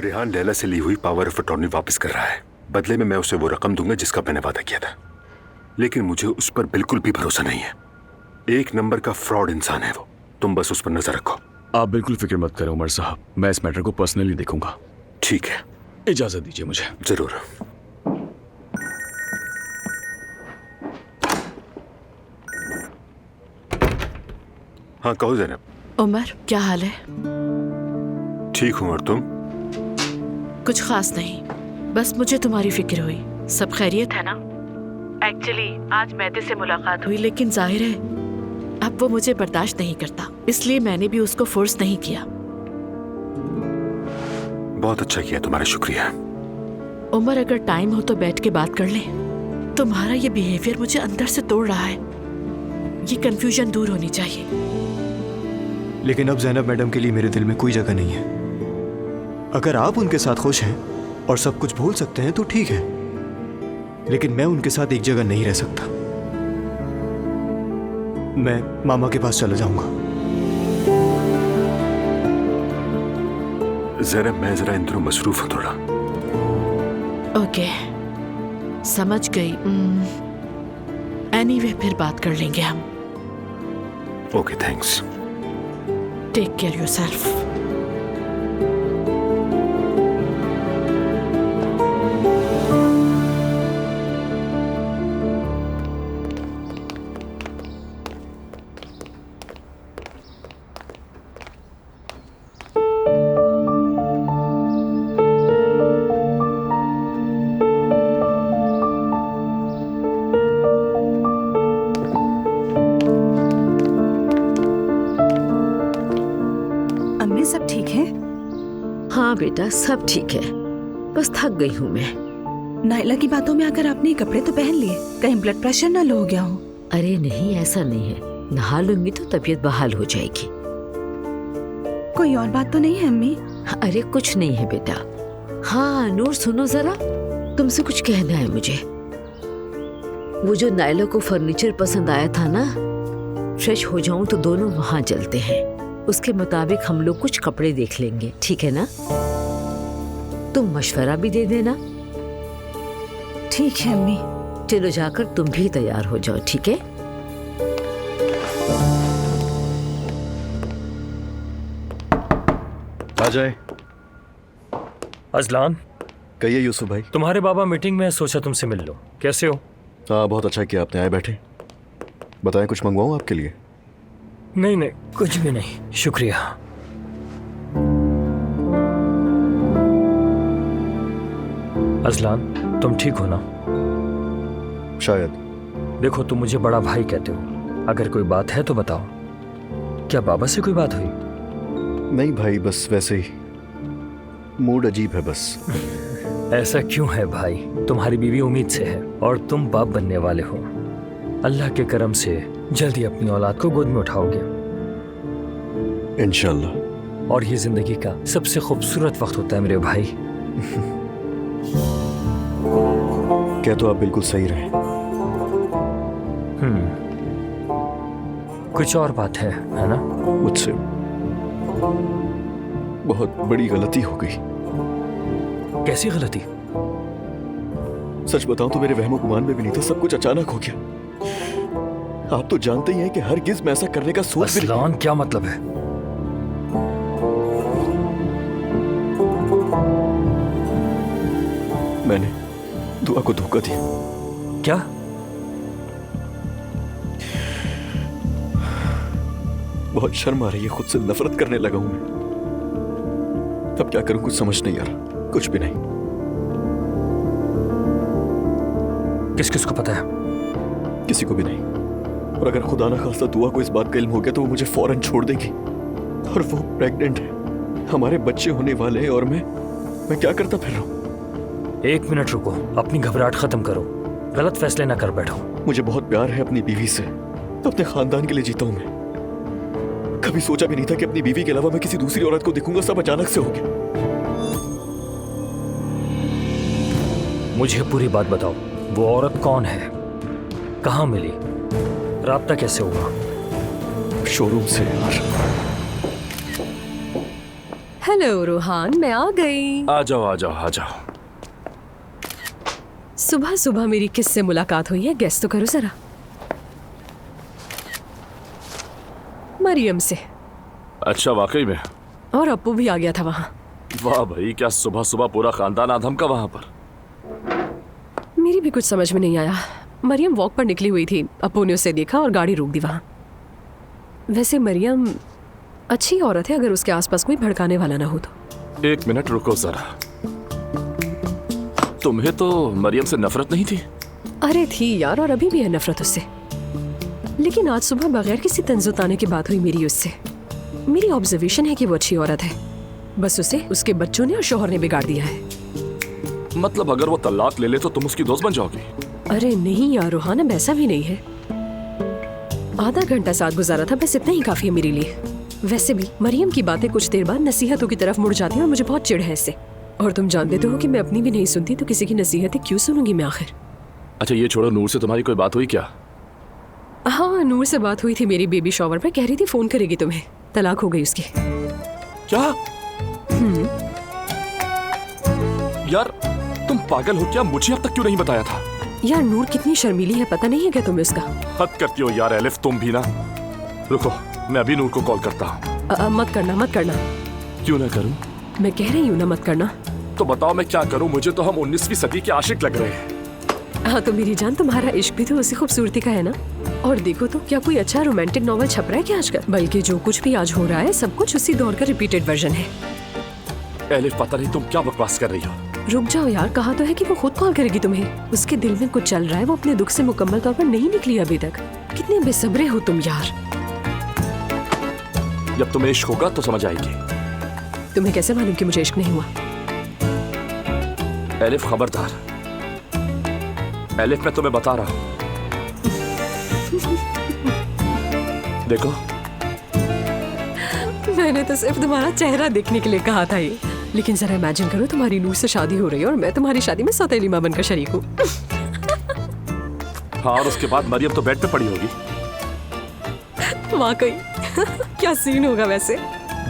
रेहान लैला से ली हुई power of attorney वापस कर रहा है। बदले में मैं उसे वो रकम दूंगा जिसका मैंने वादा किया था, लेकिन मुझे उस पर बिल्कुल भी भरोसा नहीं है। एक नंबर का फ्रॉड इंसान है वो। तुम बस उस पर नजर रखो। आप बिल्कुल फिक्र मत करें उमर साहब, मैं इस मैटर को पर्सनली देखूंगा। ठीक है, इजाजत दीजिए मुझे। जरूर। हाँ कहो ज़ैनब। उमर, क्या हाल है? ठीक हूँ, और तुम? कुछ खास नहीं, बस मुझे तुम्हारी फिक्र हुई। सब खैरियत है ना? एक्चुअली आज मैदे से मुलाकात हुई, लेकिन जाहिर है अब वो मुझे बर्दाश्त नहीं करता, इसलिए मैंने भी उसको फोर्स नहीं किया। बहुत अच्छा किया, तुम्हारा शुक्रिया। उमर, अगर टाइम हो तो बैठ के बात कर ले। तुम्हारा ये बिहेवियर मुझे अंदर से तोड़ रहा है। ये कंफ्यूजन दूर होनी चाहिए। लेकिन अब ज़ैनब मैडम के लिए मेरे दिल में कोई जगह नहीं है। अगर आप उनके साथ खुश हैं और सब कुछ भूल सकते हैं तो ठीक है, लेकिन मैं उनके साथ एक जगह नहीं रह सकता। मैं मामा के पास चला जाऊंगा। ज़ैनब, मैं जरा इन दिनों मसरूफ हूँ थोड़ा। ओके, समझ गई। एनीवे, फिर बात कर लेंगे हम। Okay, thanks. Take care yourself. सब ठीक है? हाँ बेटा, सब ठीक है, बस थक गई हूँ मैं। नाइला की बातों में आकर आपने कपड़े तो पहन लिए, कहीं ब्लड प्रेशर ना लो हो गया हो? अरे नहीं, ऐसा नहीं है, नहा लूंगी तो तबीयत बहाल हो जाएगी। कोई और बात तो नहीं है अम्मी? अरे कुछ नहीं है बेटा। हाँ नूर, सुनो जरा, तुमसे कुछ कहना है मुझे। वो जो नाइला को फर्नीचर पसंद आया था ना, फ्रेश हो जाऊं तो दोनों वहां चलते हैं। उसके मुताबिक हम लोग कुछ कपड़े देख लेंगे, ठीक है ना? तुम मशवरा भी दे देना। ठीक है अम्मी। चलो जाकर तुम भी तैयार हो जाओ, ठीक है? आ जाए। अजलान, कहिए यूसुफ भाई। तुम्हारे बाबा मीटिंग में, सोचा तुमसे मिल लो। कैसे हो? हाँ, बहुत अच्छा किया आपने, आए बैठे। बताएं, कुछ मंगवाऊं आपके लिए? नहीं नहीं, कुछ भी नहीं, शुक्रिया। अजलान, तुम ठीक हो ना? शायद। देखो, तुम मुझे बड़ा भाई कहते हो, अगर कोई बात है तो बताओ। क्या बाबा से कोई बात हुई? नहीं भाई, बस वैसे ही मूड अजीब है बस। ऐसा क्यों है भाई? तुम्हारी बीवी उम्मीद से है और तुम बाप बनने वाले हो। अल्लाह के करम से जल्दी अपनी औलाद को गोद में उठाओगे इंशाल्लाह। और ये जिंदगी का सबसे खूबसूरत वक्त होता है मेरे भाई। क्या तो आप बिल्कुल सही रहे। कुछ और बात है ना? मुझसे बहुत बड़ी गलती हो गई। कैसी गलती? सच बताऊं तो मेरे वहमो गुमान में भी नहीं था, सब कुछ अचानक हो गया। आप तो जानते ही हैं कि हरगिज मैं ऐसा करने का सोच भी नहीं। अजलान, क्या मतलब है? मैंने दुआ को धोखा दिया। क्या? बहुत शर्म आ रही है, खुद से नफरत करने लगा हूं मैं। अब क्या करूं, कुछ समझ नहीं आ रहा। कुछ भी नहीं। किस किस को पता है? किसी को भी नहीं। और अगर खुदा ना खास्ता दुआ को इस बात का इल्म हो गया तो वो मुझे फौरन छोड़ देगी। और वो प्रेग्नेंट है, हमारे बच्चे होने वाले हैं, और मैं क्या करता फिर रहा हूं? 1 मिनट रुको, अपनी घबराहट खत्म करो, गलत फैसले ना कर बैठो। मुझे बहुत प्यार है अपनी बीवी से, अपने खानदान के लिए जीता हूं मैं। कभी सोचा भी नहीं था कि अपनी बीवी के अलावा मैं किसी दूसरी औरत को देखूंगा। सब अचानक से हो गया। मुझे पूरी बात बताओ, वो औरत कौन है, कहाँ मिली, राब्ता कैसे हुआ? शोरूम से यार। हेलो रूहान, मैं आ गई। आ जाओ आ जाओ आ जाओ। सुबह सुबह मेरी किससे मुलाकात हुई है, गेस तो करो जरा। मरियम से। अच्छा, वाकई में? और अप्पू भी आ गया था वहाँ। वाह भाई, क्या सुबह सुबह पूरा खानदान आधम का वहां पर। मेरी भी कुछ समझ में नहीं आया। मरियम वॉक पर निकली हुई थी, अप्पू ने उसे देखा और गाड़ी रोक दी वहाँ। वैसे मरियम अच्छी औरत है अगर उसके आसपास कोई भड़काने वाला ना हो तो। एक मिनट रुको जरा, तुम्हें तो मरियम से नफरत नहीं थी? अरे थी यार, और अभी भी है नफरत उससे। लेकिन आज सुबह बगैर किसी तंज़ो ताने की बात हुई मेरी उससे। मेरी ऑब्जर्वेशन है कि वो अच्छी औरत है, बस उसे उसके बच्चों ने और शोहर ने बिगाड़ दिया है। मतलब अगर वो तलाक ले ले तो तुम उसकी दोस्त बन जाओगी? अरे नहीं यार रोहान, अब ऐसा भी नहीं है। आधा घंटा साथ गुजारा था, बस इतना ही काफी है मेरे लिए। वैसे भी मरियम की बातें कुछ देर बाद नसीहतों की तरफ मुड़ जाती हैं और मुझे बहुत चिढ़ है इससे। और तुम जानते तो हो कि मैं अपनी भी नहीं सुनती, तो किसी की नसीहतें क्यों सुनूंगी मैं आखिर। अच्छा ये छोड़ो, नूर से तुम्हारी कोई बात हुई क्या? हाँ, नूर से बात हुई थी मेरी बेबी शॉवर पे। कह रही थी फोन करेगी तुम्हें, तलाक हो गई उसकी। क्या? यार तुम पागल हो क्या? मुझे अब तक क्यों नहीं बताया था? यार नूर कितनी शर्मीली है, पता नहीं है क्या तुम्हें उसका? हद करती हो यार एलिफ, तुम भी ना। रुको, मैं अभी नूर को कॉल करता हूँ। मत करना मत करना। क्यों ना करूँ? मैं कह रही हूँ ना, मत करना। तो बताओ मैं क्या करूँ? मुझे तो हम 19वीं सदी के आशिक लग रहे हैं। हाँ तो मेरी जान, तुम्हारा इश्क भी तो उसी खूबसूरती का है ना। और देखो तो क्या कोई अच्छा रोमांटिक नॉवल छप रहा है क्या आजकल? बल्कि जो कुछ भी आज हो रहा है सब कुछ उसी दौर का रिपीटेड वर्जन है। एलिफ पता नहीं तुम क्या बकवास कर रही हो। रुक जाओ यार, कहा तो है कि वो खुद कॉल करेगी तुम्हें। उसके दिल में कुछ चल रहा है, वो अपने दुख से मुकम्मल तौर पर नहीं निकली अभी तक। कितने बेसब्रे हो तुम यार। जब तुम्हें इश्क होगा तो समझ आएगी। तुम्हें कैसे मालूम कि मुझे इश्क नहीं हुआ? एलिफ खबरदार, एलिफ मैं तुम्हें बता रहा हूँ। देखो मैंने तो सिर्फ तुम्हारा चेहरा देखने के लिए कहा था ये। लेकिन जरा इमेजिन करो, तुम्हारी नूर से शादी हो रही है और मैं तुम्हारी शादी में सौतेली मां बनकर शरीक हूँ। हाँ, और उसके बाद मरियम तो बेड पे पड़ी होगी। वाकई क्या सीन होगा वैसे।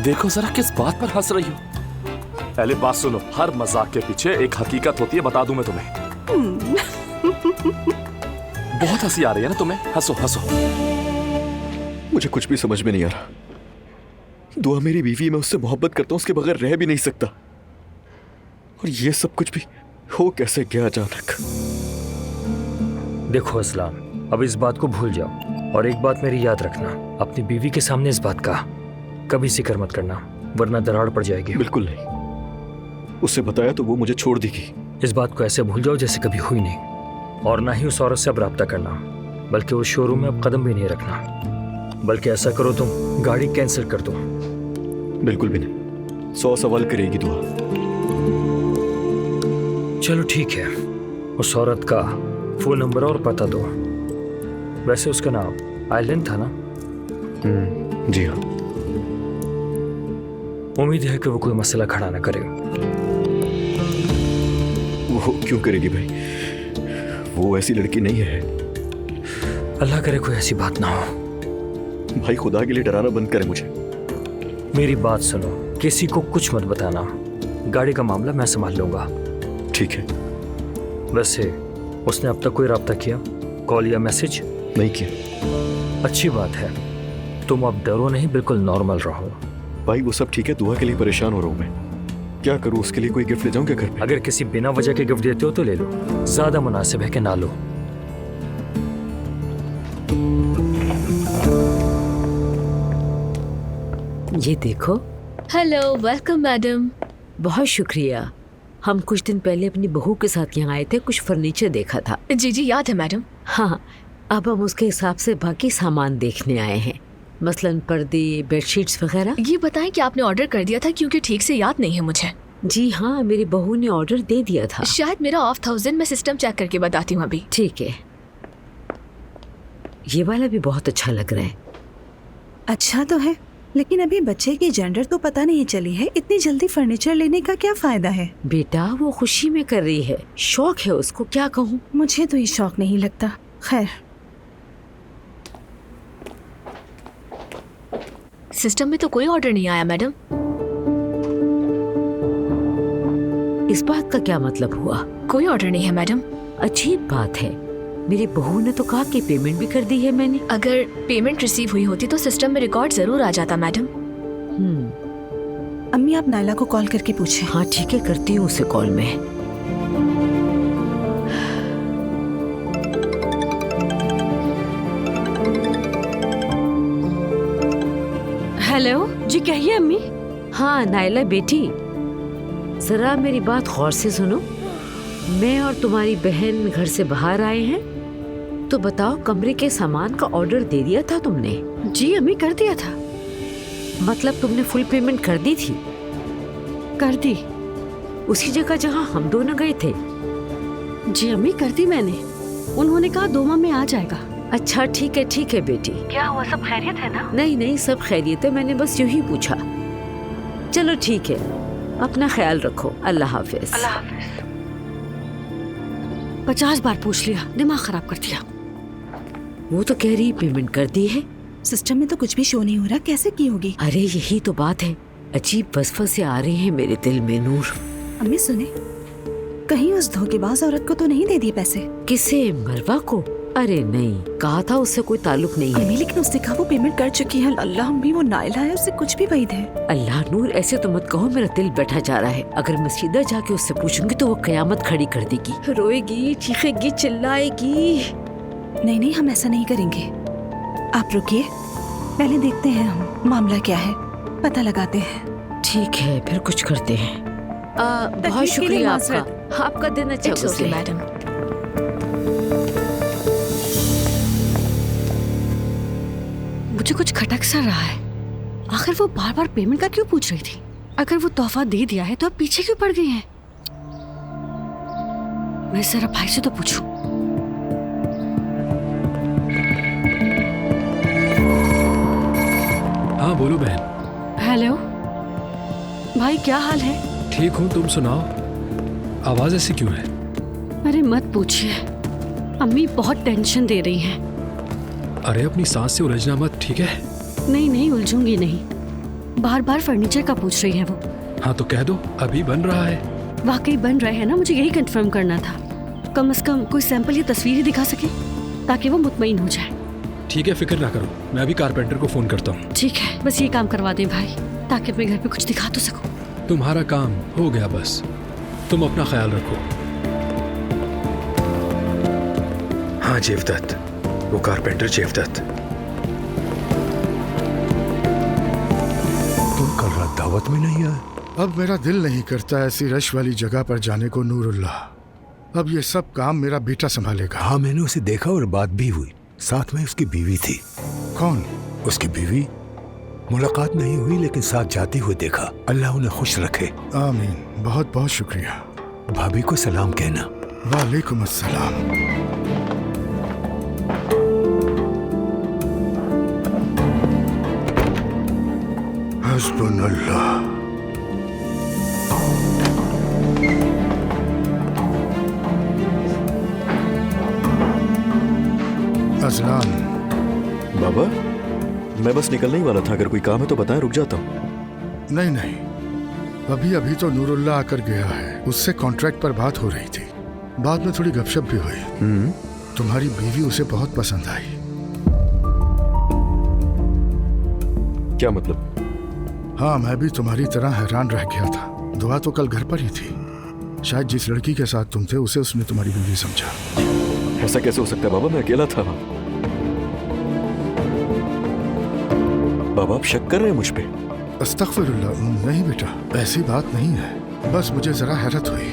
देखो जरा किस बात पर हंस रही हो। एलिफ बात सुनो, हर मजाक के पीछे एक हकीकत होती है, बता दूं मैं तुम्हें। बहुत हंसी आ रही है ना तुम्हें? हंसो हंसो। मुझे कुछ भी समझ में नहीं आ रहा। दुआ मेरी बीवी, मैं उससे मोहब्बत करता हूँ, उसके बगैर रह भी नहीं सकता। और ये सब कुछ भी हो कैसे गया अचानक? देखो असलाम, अब इस बात को भूल जाओ और एक बात मेरी याद रखना, अपनी बीवी के सामने इस बात का कभी जिक्र मत करना, वरना दरार पड़ जाएगी। बिल्कुल नहीं। उससे बताया तो वो मुझे छोड़ देगी। इस बात को ऐसे भूल जाओ जैसे कभी हुई नहीं, और ना ही उस औरत से अब रब्ता करना, बल्कि उस शोरूम में अब कदम भी नहीं रखना। बल्कि ऐसा करो, तुम गाड़ी कैंसिल कर दो। बिल्कुल भी नहीं। 100 सवाल करेगी दुआ। चलो ठीक है, उस औरत का फोन नंबर और पता दो। वैसे उसका नाम आइलैंड था ना? जी हाँ। उम्मीद है कि वो कोई मसला खड़ा ना करे। वो क्यों करेगी भाई? वो ऐसी लड़की नहीं है। अल्लाह करे कोई ऐसी बात ना हो। भाई खुदा के लिए डराना बंद करे मुझे। मेरी बात सुनो, किसी को कुछ मत बताना। गाड़ी का मामला मैं संभाल लूंगा। ठीक है। वैसे उसने अब तक कोई रब्ता किया, कॉल या मैसेज? नहीं किया। अच्छी बात है, तुम अब डरो नहीं, बिल्कुल नॉर्मल रहो। भाई वो सब ठीक है, दुआ के लिए परेशान हो रहा हूँ मैं। क्या करूँ? उसके लिए कोई गिफ्ट ले जाऊँ क्या घर पे? अगर किसी बिना वजह के गिफ्ट देते हो तो ले लो, ज्यादा मुनासिब है कि ना लो। ये देखो। Hello, welcome madam. बहुत शुक्रिया। हम कुछ दिन पहले अपनी बहू के साथ यहाँ आए थे, कुछ फर्नीचर देखा था। जी जी याद है मैडम। हाँ, अब हम उसके हिसाब से बाकी सामान देखने आए हैं, मसलन पर्दे, बेडशीट्स वगैरह। ये बताएं कि आपने ऑर्डर कर दिया था, क्योंकि ठीक से याद नहीं है मुझे। जी हाँ, मेरी बहू ने ऑर्डर दे दिया था। शायद मेरा ऑफ था उस दिन, मैं सिस्टम चेक करके बताती हूँ अभी। ठीक है। ये वाला भी बहुत अच्छा लग रहा है। अच्छा तो है, लेकिन अभी बच्चे की जेंडर तो पता नहीं चली है। इतनी जल्दी फर्नीचर लेने का क्या फायदा है? बेटा वो खुशी में कर रही है, शौक है उसको, क्या कहूँ। मुझे तो ये शौक नहीं लगता। खैर, सिस्टम में तो कोई ऑर्डर नहीं आया मैडम। इस बात का क्या मतलब हुआ? कोई ऑर्डर नहीं है मैडम। अजीब बात है, मेरी बहू ने तो कहा कि पेमेंट भी कर दी है मैंने। अगर पेमेंट रिसीव हुई होती तो सिस्टम में रिकॉर्ड जरूर आ जाता मैडम। अम्मी आप नायला को कॉल करके पूछें। हाँ ठीक है, करती हूँ उसे कॉल में। हेलो जी, कहिए अम्मी। हाँ नायला बेटी, जरा मेरी बात गौर से सुनो। मैं और तुम्हारी बहन घर से बाहर आए हैं, तो बताओ कमरे के सामान का ऑर्डर दे दिया था तुमने? जी अम्मी, कर दिया था। मतलब तुमने फुल पेमेंट कर दी थी? कर दी। उसी जगह जहाँ हम दोनों गए थे? जी अम्मी, कर दी मैंने। उन्होंने कहा 2 माह में आ जाएगा। अच्छा ठीक है बेटी। क्या हुआ, सब खैरियत है ना? नहीं सब खैरियत है, मैंने बस यूं ही पूछा। चलो ठीक है, अपना ख्याल रखो। अल्लाह हाफिज। 50 बार पूछ लिया, दिमाग खराब कर दिया। वो तो कह रही पेमेंट कर दी है। सिस्टम में तो कुछ भी शो नहीं हो रहा, कैसे की होगी? अरे यही तो बात है, अजीब वसवसे आ रहे हैं मेरे दिल में। नूर अम्मी सुने, कहीं उस धोखेबाज औरत को तो नहीं दे दिए पैसे? किसे? मरवा को? अरे नहीं, कहा था उससे कोई ताल्लुक नहीं है। अम्मी लेकिन उसने कहा वो पेमेंट कर चुकी है। अल्लाह अम्मी, वो नायला है, उससे कुछ भी वैध है। अल्लाह नूर, ऐसे तो मत कहो, मेरा दिल बैठा जा रहा है। अगर मैं सीधा जाके उससे पूछूंगी तो वो कयामत खड़ी कर देगी, रोएगी, चीखेगी, चिल्लाएगी। नहीं हम ऐसा नहीं करेंगे। आप रुकिए, पहले देखते हैं हम मामला क्या है, पता लगाते हैं। ठीक है, फिर कुछ करते हैं। बहुत शुक्रिया आपका, आपका दिन अच्छा गुजरे मैडम। मुझे कुछ खटक सा रहा है। आखिर वो बार बार पेमेंट का क्यों पूछ रही थी? अगर वो तोहफा दे दिया है तो अब पीछे क्यों पड़ गई हैं? मैं जरा भाई से तो पूछूं। हाँ बोलो बहन। हेलो भाई, क्या हाल है? ठीक हूँ, तुम सुनाओ। आवाज ऐसी क्यों है? अरे मत पूछिए, अम्मी बहुत टेंशन दे रही हैं। अरे अपनी सांस से उलझना मत, ठीक है? नहीं उलझूंगी नहीं। बार बार फर्नीचर का पूछ रही है वो। हाँ तो कह दो, अभी बन रहा है। वाकई बन रहे हैं ना? मुझे यही कंफर्म करना था। कम से कम कोई सैंपल या तस्वीर ही दिखा सके ताकि वो मुतमईन हो जाए। ठीक है, फिक्र ना करो, मैं अभी कारपेंटर को फोन करता हूँ। ठीक है, बस ये काम करवा दें भाई, ताकि अपने घर पे कुछ दिखा तो सकूं। तुम्हारा काम हो गया, बस तुम अपना ख्याल रखो। हाँ जेवदत्त, वो कारपेंटर जेवदत्त। तुम कल रात दावत में नहीं आए? अब मेरा दिल नहीं करता ऐसी रश वाली जगह पर जाने को नूरुल्लाह। अब ये सब काम मेरा बेटा संभालेगा। हाँ मैंने उसे देखा और बात भी हुई, साथ में उसकी बीवी थी। कौन? उसकी बीवी। मुलाकात नहीं हुई लेकिन साथ जाते हुए देखा। अल्लाह उन्हें खुश रखे। आमीन, बहुत बहुत शुक्रिया। भाभी को सलाम कहना। वालेकुम अस्सलाम। हस्बुनल्लाह। अज़लान। बाबा, मैं बस निकलने ही वाला था, अगर कोई काम है तो बताएं, रुक जाता हूँ। नहीं, अभी तो नूरुल्लाह आकर गया है, उससे कॉन्ट्रैक्ट पर बात हो रही थी। बाद में थोड़ी गपशप भी हुई। तुम्हारी बीवी उसे बहुत पसंद आई। क्या मतलब? हाँ, मैं भी तुम्हारी तरह हैरान रह गया था। दुआ तो कल घर पर ही थी। शायद जिस लड़की के साथ तुम थे उसे उसने तुम्हारी बीवी समझा। ऐसा कैसे हो सकता है बाबा, मैं अकेला था। बाबा आप शक कर रहे हैं मुझ पे? अस्तगफिरुल्लाह, नहीं बेटा, ऐसी बात नहीं है। बस मुझे जरा हैरत हुई।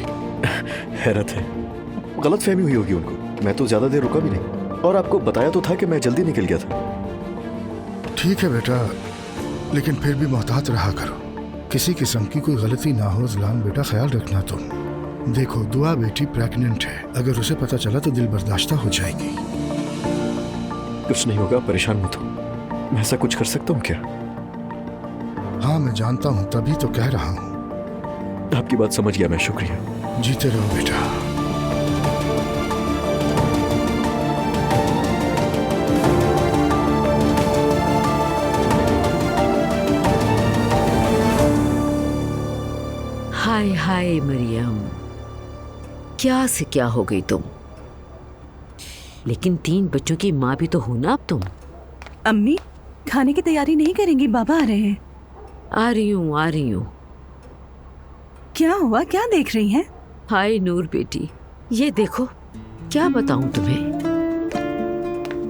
हैरत है? गलत फहमी हुई होगी उनको। मैं तो ज्यादा देर रुका भी नहीं, और आपको बताया तो था कि मैं जल्दी निकल गया था। ठीक है बेटा, लेकिन फिर भी मोहतात रहा करो, किसी किस्म की कोई गलती ना हो। ज़लान बेटा, ख्याल रखना तुम। देखो, दुआ बेटी प्रेग्नेंट है, अगर उसे पता चला तो दिल बर्दाश्त हो जाएगी। कुछ नहीं होगा, परेशान मत हो। मैं ऐसा कुछ कर सकता हूँ क्या? हाँ मैं जानता हूँ, तभी तो कह रहा हूँ। आपकी बात समझ गया मैं, शुक्रिया। जीते रहो बेटा। हाय हाय मरियम, क्या से क्या हो गई तुम? लेकिन 3 बच्चों की माँ भी तो हो ना अब तुम। अम्मी, खाने की तैयारी नहीं करेंगी? बाबा आ रहे हैं। आ रही हूँ, आ रही हूँ। क्या हुआ, क्या देख रही हैं? हाय नूर बेटी, ये देखो, क्या बताऊं तुम्हें।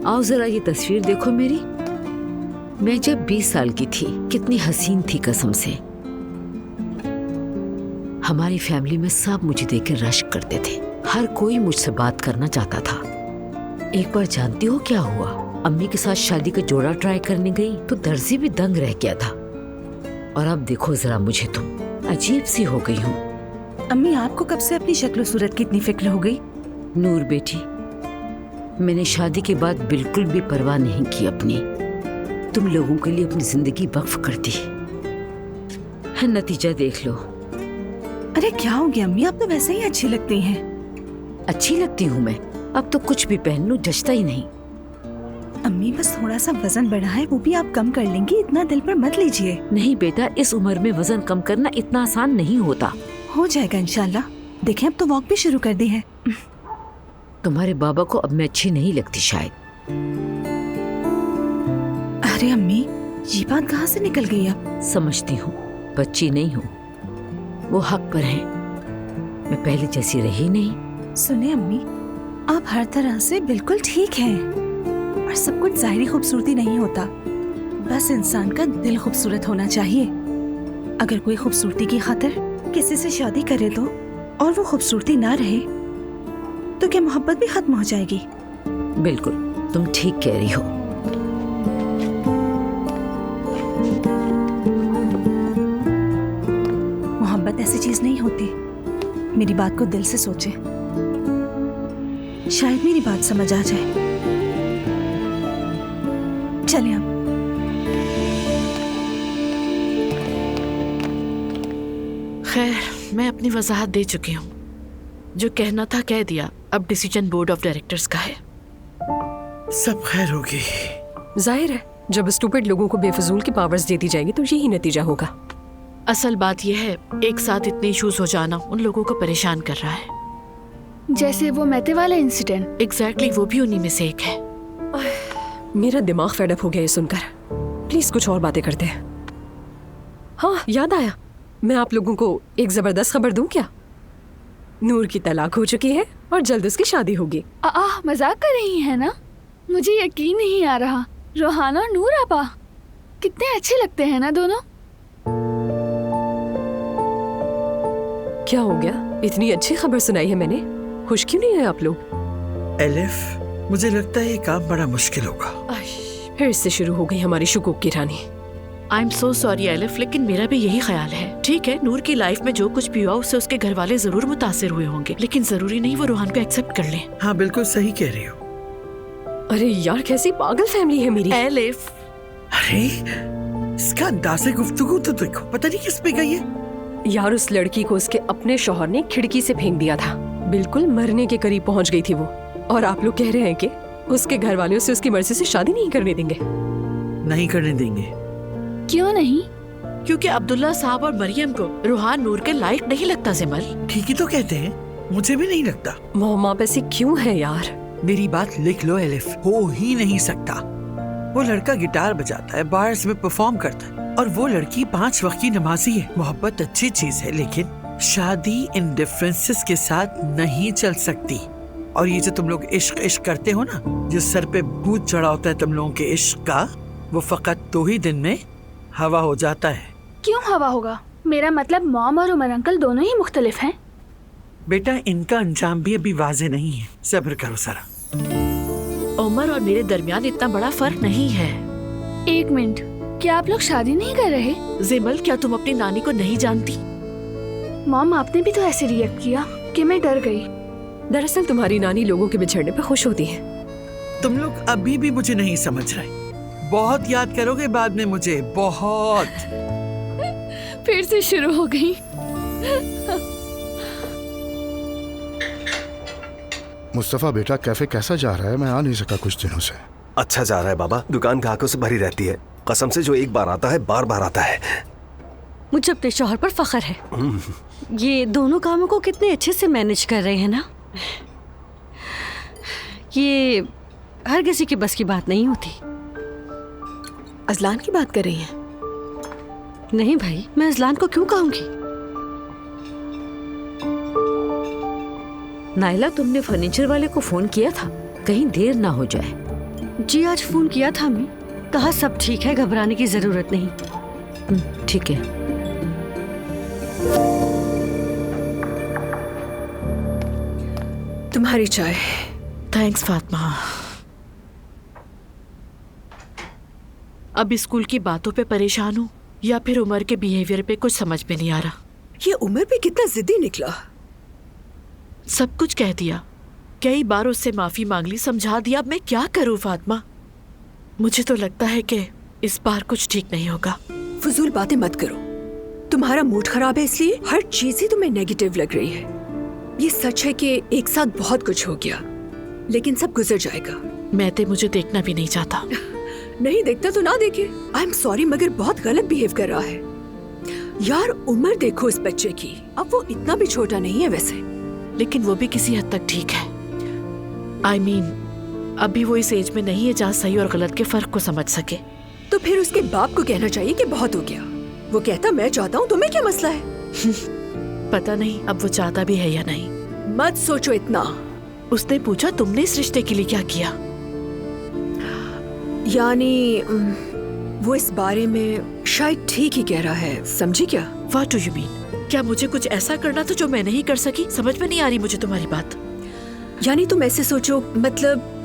आओ जरा ये तस्वीर देखो मेरी। मैं जब 20 साल की थी, कितनी हसीन थी कसम से। हमारी फैमिली में सब मुझे देखकर रश्क करते थे, हर कोई मुझसे बात करना चाहता था। एक बार जानती हो क्या हुआ? अम्मी के साथ शादी का जोड़ा ट्राई करने गई तो दर्जी भी दंग रह गया था। और अब देखो जरा मुझे, तुम अजीब सी हो गई हूँ। अम्मी, आपको कब से अपनी शक्ल सूरत की इतनी फिक्र हो गई? नूर बेटी, मैंने शादी के बाद बिल्कुल भी परवाह नहीं की अपनी। तुम लोगों के लिए अपनी जिंदगी वक्फ कर दी। नतीजा देख लो। अरे क्या हो गया अम्मी, आप तो वैसे ही अच्छी लगती हैं। अच्छी लगती हूँ मैं? अब तो कुछ भी पहन लूं जचता ही नहीं। अम्मी, बस थोड़ा सा वजन बढ़ा है, वो भी आप कम कर लेंगी, इतना दिल पर मत लीजिए। नहीं बेटा, इस उम्र में वजन कम करना इतना आसान नहीं होता। हो जाएगा इंशाल्लाह। देखें, अब तो वॉक भी शुरू कर दी है। तुम्हारे बाबा को अब मैं अच्छी नहीं लगती शायद। अरे अम्मी, ये बात कहाँ से निकल गई अब? समझती हूँ, बच्ची नहीं हूँ, वो हक पर है। मैं पहले जैसी रही नहीं। सुने अम्मी, आप हर तरह से बिल्कुल ठीक हैं, और सब कुछ ज़ाहिरी खूबसूरती नहीं होता, बस इंसान का दिल खूबसूरत होना चाहिए। अगर कोई खूबसूरती की खातिर किसी से शादी करे तो, और वो खूबसूरती ना रहे तो क्या मोहब्बत भी खत्म हो जाएगी? बिल्कुल, तुम ठीक कह रही हो। मोहब्बत ऐसी चीज नहीं होती। मेरी बात को दिल से सोचे, शायद मेरी बात समझ आ जाए। चलिए अब। खैर, मैं अपनी वजाहत दे चुकी हूँ। जो कहना था कह दिया। अब डिसीजन बोर्ड ऑफ डायरेक्टर्स का है। सब खैर होगी। जाहिर है, जब स्टूपिड लोगों को बेफजूल की पावर्स देती जाएगी तो यही नतीजा होगा। असल बात यह है, एक साथ इतने इश्यूज हो जाना उन लोगों को परेशान कर रहा है। जैसे वो मैते वाला इंसिडेंट। एग्जैक्टली, वो भी उन्हीं में से एक है। मेरा दिमाग फेडअप हो गया ये सुनकर। प्लीज कुछ और बातें करते हैं। हाँ, याद आया, मैं आप लोगों को एक जबरदस्त खबर दूं क्या? नूर की तलाक हो चुकी है और जल्द उसकी शादी होगी। मजाक कर रही है ना? मुझे यकीन नहीं आ रहा। रोहाना और नूर आपा कितने अच्छे लगते हैं ना दोनों। क्या हो गया? इतनी अच्छी खबर सुनाई है मैंने, खुश क्यों नहीं है आप लोग? एलिफ, मुझे लगता है ये काम बड़ा मुश्किल होगा। फिर से शुरू हो गई हमारी शुकूक की रानी। I am so sorry Elif, लेकिन मेरा भी यही ख्याल है। ठीक है, नूर की लाइफ में जो कुछ भी हुआ उससे उसके घर वाले जरूर मुतासिर हुए होंगे, लेकिन जरूरी नहीं वो रोहान को एक्सेप्ट कर लें। हाँ, बिल्कुल सही कह रही हो। अरे यार, कैसी पागल फैमिली है मेरी। एलिफ, अरे इसका अंदाज़े गुफ्तगू तो देखो, पता नहीं किस पे गई है। यार, उस लड़की को उसके अपने शौहर ने खिड़की से फेंक दिया था। बिल्कुल मरने के करीब पहुंच गई थी वो, और आप लोग कह रहे हैं कि उसके घर वाले उसे उसकी मर्जी से शादी नहीं करने देंगे। नहीं करने देंगे। क्यों नहीं? क्योंकि अब्दुल्ला साहब और मरियम को रोहान नूर के लायक नहीं लगता। जिमल, ठीक ही तो कहते हैं, मुझे भी नहीं लगता। मोहम्मा ऐसी क्यों है यार? मेरी बात लिख लो एलिफ, हो ही नहीं सकता। वो लड़का गिटार बजाता है, बार्स में परफॉर्म करता है, और वो लड़की 5 वक्त की नमाजी है। मोहब्बत अच्छी चीज है, लेकिन शादी इन डिफरेंसेस के साथ नहीं चल सकती। और ये जो तुम लोग इश्क इश्क करते हो ना, जो सर पे भूत चढ़ा होता है तुम लोगों के इश्क का, वो फकत 2 ही दिन में हवा हो जाता है। क्यों हवा होगा? मेरा मतलब मॉम और उमर अंकल दोनों ही मुख्तलिफ हैं। बेटा, इनका अंजाम भी अभी वाज़ेह नहीं है, सब्र करो जरा। उमर और मेरे दरमियान इतना बड़ा फर्क नहीं है। 1 मिनट, क्या आप लोग शादी नहीं कर रहे? जिमल, क्या तुम अपनी नानी को नहीं जानती? मॉम, आपने भी तो ऐसे रिएक्ट किया कि मैं डर गई। दरअसल तुम्हारी नानी लोगों के बिछड़ने पे खुश होती है। तुम लोग अभी भी मुझे नहीं समझ रहे। बहुत याद करोगे बाद में मुझे, बहुत। फिर से शुरू हो गई। मुस्तफा बेटा, कैफे कैसा जा रहा है? मैं आ नहीं सका कुछ दिनों से। अच्छा जा रहा है बाबा, दुकान ग्राहकों से भरी रहती है। कसम से जो एक बार आता है बार बार आता है। मुझे अपने शौहर पर फख्र है। ये दोनों कामों को कितने अच्छे से मैनेज कर रहे हैं ना। ये हर किसी की बस की बात नहीं होती। अजलान की बात कर रही हैं? नहीं भाई, मैं अजलान को क्यों कहूंगी। नाइला, तुमने फर्नीचर वाले को फोन किया था? कहीं देर ना हो जाए। जी आज फोन किया था अम्मी, कहा सब ठीक है, घबराने की जरूरत नहीं। ठीक है। तुम्हारी चाय। थैंक्स फातिमा। अब स्कूल की बातों पे परेशान हूँ या फिर उमर के बिहेवियर पे कुछ समझ में नहीं आ रहा। ये उमर भी कितना जिद्दी निकला। सब कुछ कह दिया, कई बार उससे माफी मांग ली, समझा दिया, अब मैं क्या करूँ फातिमा? मुझे तो लगता है कि इस बार कुछ ठीक नहीं होगा। फजूल बातें मत करो। तुम्हारा मूड खराब है इसलिए हर चीज ही तुम्हें नेगेटिव लग रही है। ये सच है कि एक साथ बहुत कुछ हो गया, लेकिन सब गुजर जाएगा। मैं मुझे देखना भी नहीं चाहता। नहीं देखता तो ना देखे। आई एम सॉरी, मगर बहुत गलत बिहेव कर रहा है। यार उम्र देखो इस बच्चे की, अब वो इतना भी छोटा नहीं है वैसे, लेकिन वो भी किसी हद तक ठीक है। I mean, अभी वो इस एज में नहीं है जहाँ सही और गलत के फर्क को समझ सके। तो फिर उसके बाप को कहना चाहिए कि बहुत हो गया। वो कहता मैं चाहता हूँ, तुम्हें क्या मसला है? पता नहीं अब वो चाहता भी है या नहीं। मत सोचो इतना। उसने पूछा तुमने इस रिश्ते के लिए क्या किया? यानी वो इस बारे में शायद ठीक ही कह रहा है, समझी क्या? What do you mean? क्या मुझे कुछ ऐसा करना था जो मैं नहीं कर सकी? समझ में नहीं आ रही मुझे तुम्हारी बात। यानी तुम ऐसे सोचो, मतलब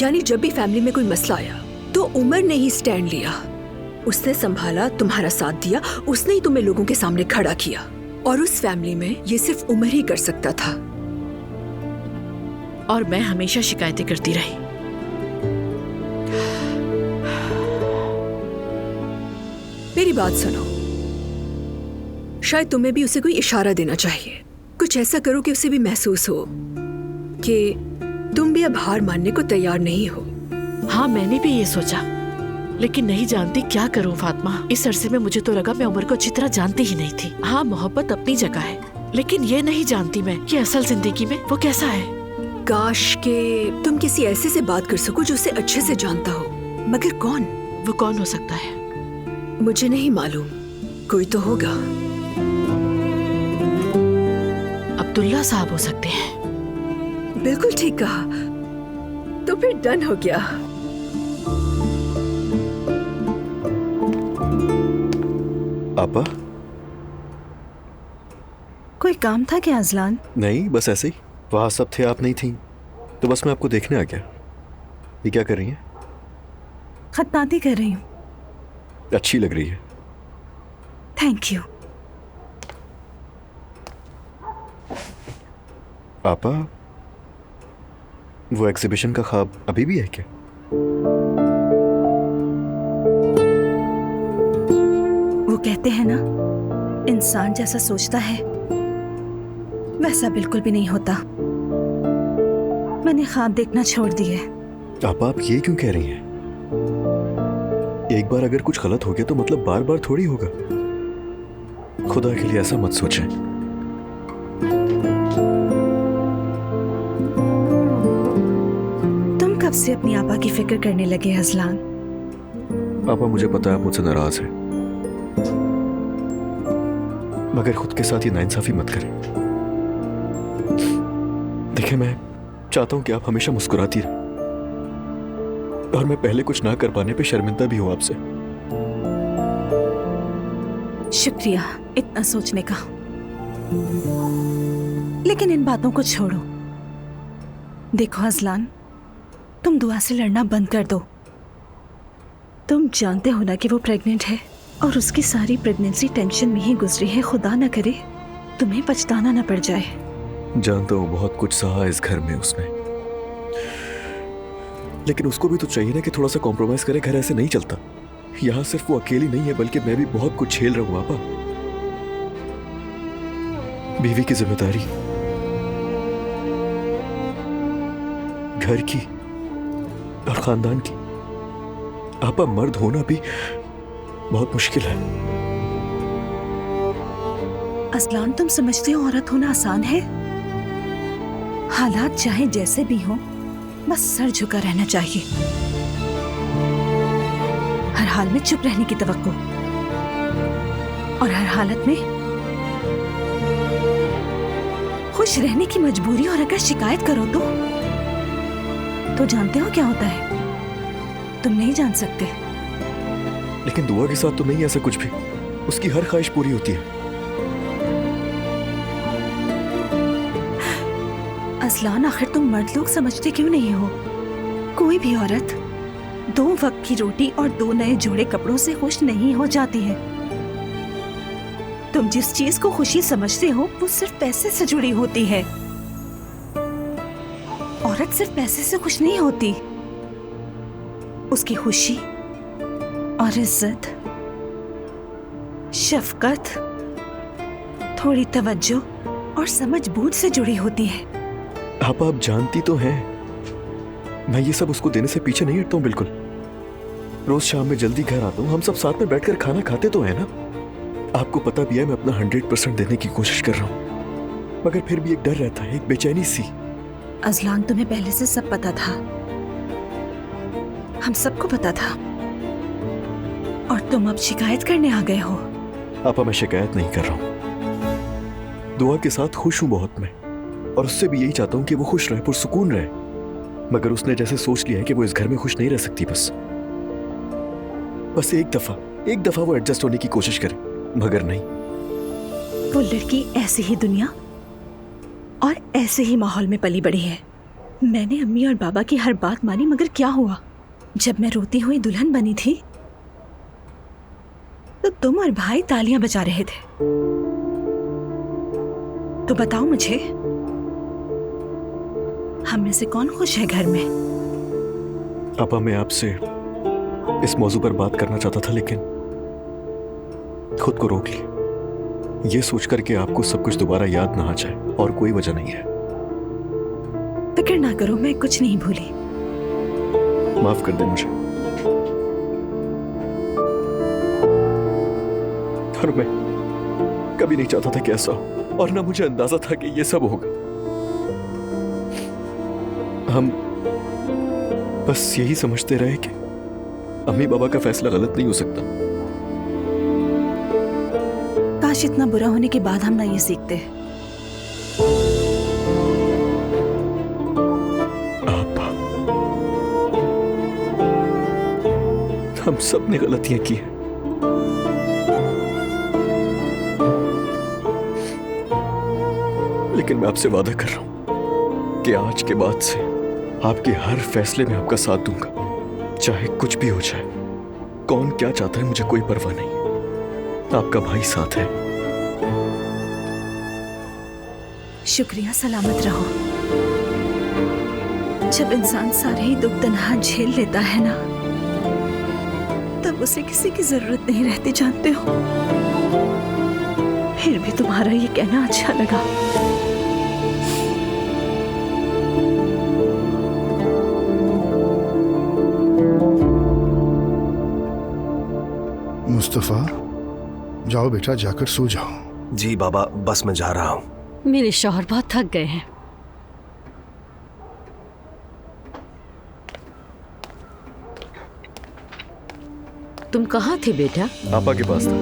यानी जब भी फैमिली में कोई मसला आया तो उमर ने ही स्टैंड लिया, उसने संभाला, तुम्हारा साथ दिया, उसने ही तुम्हें लोगों के सामने खड़ा किया। और उस फैमिली में ये सिर्फ उमर ही कर सकता था। और मैं हमेशा शिकायतें करती रही। मेरी बात सुनो, शायद तुम्हें भी उसे कोई इशारा देना चाहिए। कुछ ऐसा करो कि उसे भी महसूस हो कि तुम भी अब हार मानने को तैयार नहीं हो। हाँ, मैंने भी ये सोचा, लेकिन नहीं जानती क्या करूं फातिमा। इस अरसे में मुझे तो लगा मैं उमर को अच्छी तरह जानती ही नहीं थी। हाँ, मोहब्बत अपनी जगह है, लेकिन ये नहीं जानती मैं कि असल जिंदगी में वो कैसा है। काश के तुम किसी ऐसे से बात कर सको जो उसे अच्छे से जानता हो, मगर कौन? वो कौन हो सकता है? मुझे नहीं मालूम, कोई तो होगा। अब्दुल्ला साहब हो सकते हैं। बिल्कुल ठीक कहा। तो फिर डन हो गया। आपा, कोई काम था क्या अजलान? नहीं, बस ऐसे ही। वहां सब थे, आप नहीं थी, तो बस मैं आपको देखने आ गया। ये क्या कर रही हैं? खतनाती कर रही हूँ। अच्छी लग रही है। Thank you. आपा, वो एग्जीबिशन का ख्वाब अभी भी है क्या? वो कहते हैं ना, इंसान जैसा सोचता है वैसा बिल्कुल भी नहीं होता। मैंने ख्वाब देखना छोड़ दिए। आपा, आप ये क्यों कह रही हैं? एक बार अगर कुछ गलत हो गया तो मतलब बार बार थोड़ी होगा। खुदा के लिए ऐसा मत सोचें। तुम कब से अपनी आपा की फिक्र करने लगे अजलान? आपा, मुझे पता है आप मुझसे नाराज हैं, मगर खुद के साथ ये नाइंसाफी मत करें। देखिए, मैं चाहता हूं कि आप हमेशा मुस्कुराती रहें, और मैं पहले कुछ ना कर पाने पे शर्मिंदा भी हूं आपसे। शुक्रिया इतना सोचने का, लेकिन इन बातों को छोड़ो। देखो अजलान, तुम दुआ से लड़ना बंद कर दो। तुम जानते हो ना कि वो प्रेग्नेंट है, और उसकी सारी प्रेगनेंसी टेंशन में ही गुजरी है। खुदा ना करे तुम्हें पछताना ना पड़ जाए। जानता हूं बहुत कुछ सहा इस घर में उसने, लेकिन उसको भी तो चाहिए ना कि थोड़ा सा कॉम्प्रोमाइज करे। घर ऐसे नहीं चलता। यहाँ सिर्फ वो अकेली नहीं है, बल्कि मैं भी बहुत कुछ झेल रहा हूँ। आपा, बीवी की जिम्मेदारी, घर की और खानदान की। आपा, मर्द होना भी बहुत मुश्किल है। असलान, तुम समझते हो औरत होना आसान है? हालात चाहे जैसे भी हो, बस सर झुका रहना चाहिए। हर हाल में चुप रहने की तवक्को, और हर हालत में खुश रहने की मजबूरी। और अगर शिकायत करो तो जानते हो क्या होता है? तुम नहीं जान सकते। लेकिन दुआ के साथ तो नहीं ऐसा कुछ भी। उसकी हर ख्वाहिश पूरी होती है। असलान, आखिर तुम मर्द लोग समझते क्यों नहीं हो? कोई भी औरत 2 वक्त की रोटी और 2 नए जोड़े कपड़ों से खुश नहीं हो जाती है। तुम जिस चीज को खुशी समझते हो वो सिर्फ पैसे से जुड़ी होती है। औरत सिर्फ पैसे से खुश नहीं होती। उसकी खुशी और इज्जत, शफकत, थोड़ी तवज्जो और समझ बूझ से जुड़ी होती है। आप जानती तो हैं, मैं ये सब उसको देने से पीछे नहीं हटता हूँ बिल्कुल। रोज शाम में जल्दी घर आता हूँ, हम सब साथ में बैठकर खाना खाते तो है ना। आपको पता भी है मैं अपना 100% देने की कोशिश कर रहा हूँ, मगर फिर भी एक डर रहता है, एक बेचैनी सी। अजलान, तुम्हें पहले से सब पता था, हम सबको पता था, और तुम अब शिकायत करने आ गए हो। आपा, मैं शिकायत नहीं कर रहा हूँ। दुआ के साथ खुश हूँ बहुत मैं, और उससे भी यही चाहता हूँ कि वो खुश रहे, पुरसुकून रहे। मगर उसने जैसे सोच लिया है कि वो इस घर में खुश नहीं रह सकती। बस एक दफा वो एडजस्ट होने की कोशिश करे, मगर नहीं। वो लड़की ऐसी ही दुनिया और ऐसे ही माहौल में पली बड़ी है। मैंने अम्मी और बाबा की हर बात मानी, मगर क्या हुआ? जब मैं रोती हुई दुल्हन बनी थी तो तुम और भाई तालियां बजा रहे थे। तो बताओ मुझे, हम में से कौन खुश है घर में? आपा, मैं आपसे इस मौजू पर बात करना चाहता था, लेकिन खुद को रोक लिया। ये सोचकर कि आपको सब कुछ दोबारा याद ना आ जाए, और कोई वजह नहीं है। फिक्र ना करो, मैं कुछ नहीं भूली। माफ कर दे मुझे। और मैं कभी नहीं चाहता था कि ऐसा हो, और ना मुझे अंदाजा था कि ये सब होगा। हम बस यही समझते रहे कि अम्मी बाबा का फैसला गलत नहीं हो सकता। काश इतना बुरा होने के बाद हम ना ये सीखते। आपा, हम सब ने गलतियां की हैं। लेकिन मैं आपसे वादा कर रहा हूं कि आज के बाद से आपके हर फैसले में आपका साथ दूंगा, चाहे कुछ भी हो जाए। कौन क्या चाहता है मुझे कोई परवाह नहीं, आपका भाई साथ है। शुक्रिया, सलामत रहो। जब इंसान सारे ही दुख तन्हा झेल लेता है ना, तब उसे किसी की जरूरत नहीं रहती, जानते हो। फिर भी तुम्हारा ये कहना अच्छा लगा। मुस्तफा, जाओ बेटा, जाकर सो जाओ। जी बाबा, बस मैं जा रहा हूँ। मेरे शौहर बहुत थक गए हैं। तुम कहाँ थे बेटा? आपा के पास था।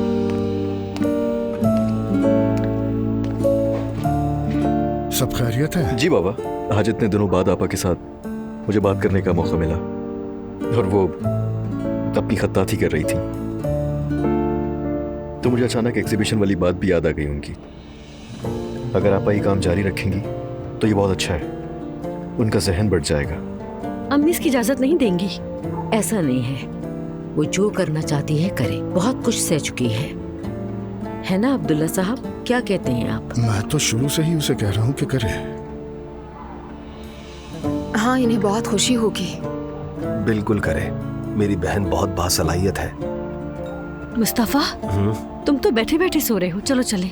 सब खैरियत है? जी बाबा, आज इतने दिनों बाद आपा के साथ मुझे बात करने का मौका मिला, और वो अपनी खत्ताती कर रही थी, तो मुझे अचानक एग्जीबिशन वाली बात भी याद आ गई उनकी। अगर आपा ये काम जारी रखेंगी तो ये बहुत अच्छा है, उनका जहन बढ़ जाएगा। अम्मी इसकी इजाजत नहीं देंगी। ऐसा नहीं है, वो जो करना चाहती है करे, बहुत कुछ सह चुकी है ना अब्दुल्ला साहब? क्या कहते हैं आप? मैं तो शुरू से ही उसे कह रहा हूँ कि करे। हाँ, इन्हें बहुत खुशी होगी। बिल्कुल करे, मेरी बहन बहुत बासलाहियत है। मुस्तफा, तुम तो बैठे बैठे सो रहे हो, चलो चले।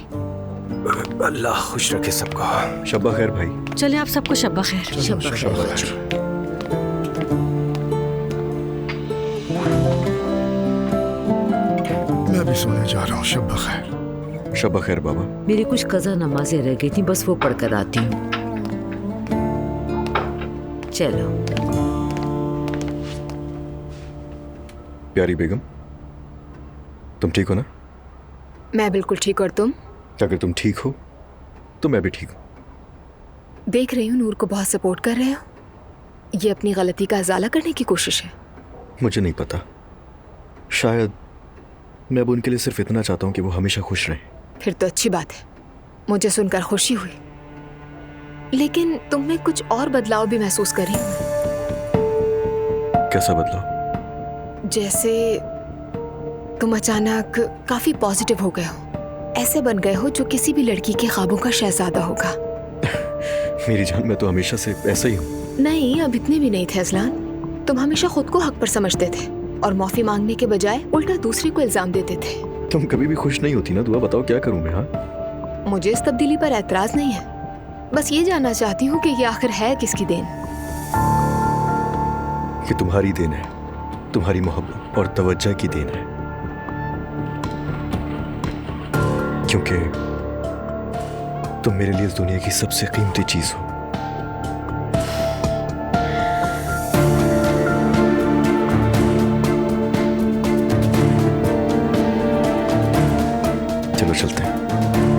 अल्लाह खुश रखे सबको। शब्बा खैर भाई। चले, आप सबको शब्बा खैर। शब्बा खैर। भी सोने जा रहा हूँ। शब बखैर। शब खैर बाबा। मेरी कुछ कज़ा नमाजें रह गई थी, बस वो पढ़ कर आती हूँ। चलो। प्यारी बेगम, तुम ठीक हो ना? मैं बिल्कुल ठीक, और तुम? अगर तुम ठीक हो तो मैं भी ठीक हूँ। देख रही हूँ नूर को बहुत सपोर्ट कर रहे हो। ये अपनी गलती का इजाला करने की कोशिश है। मुझे नहीं पता, शायद मैं अब उनके लिए सिर्फ इतना चाहता हूँ कि वो हमेशा खुश रहें। फिर तो अच्छी बात है, मुझे सुनकर खुशी हुई। लेकिन तुम में कुछ और बदलाव भी महसूस करी। कैसा बदलाव? जैसे तुम अचानक काफी पॉजिटिव हो गए हो, ऐसे बन गए हो जो किसी भी लड़की के ख्वाबों का शहजादा होगा। मेरी जान, मैं तो हमेशा से ऐसा ही हूँ। नहीं, अब इतने भी नहीं थे अजलान। तुम हमेशा खुद को हक पर समझते थे और माफी मांगने के बजाय उल्टा दूसरे को इल्जाम देते थे। तुम कभी भी खुश नहीं होती ना दुआ, बताओ क्या करूं मैं? हाँ, मुझे इस तब्दीली पर एतराज नहीं है, बस ये जानना चाहती हूँ कि ये आखिर है किसकी देन? ये तुम्हारी देन है, तुम्हारी मोहब्बत और तवज्जो की देन है। क्योंकि तुम मेरे लिए इस दुनिया की सबसे कीमती चीज हो। चलो चलते हैं।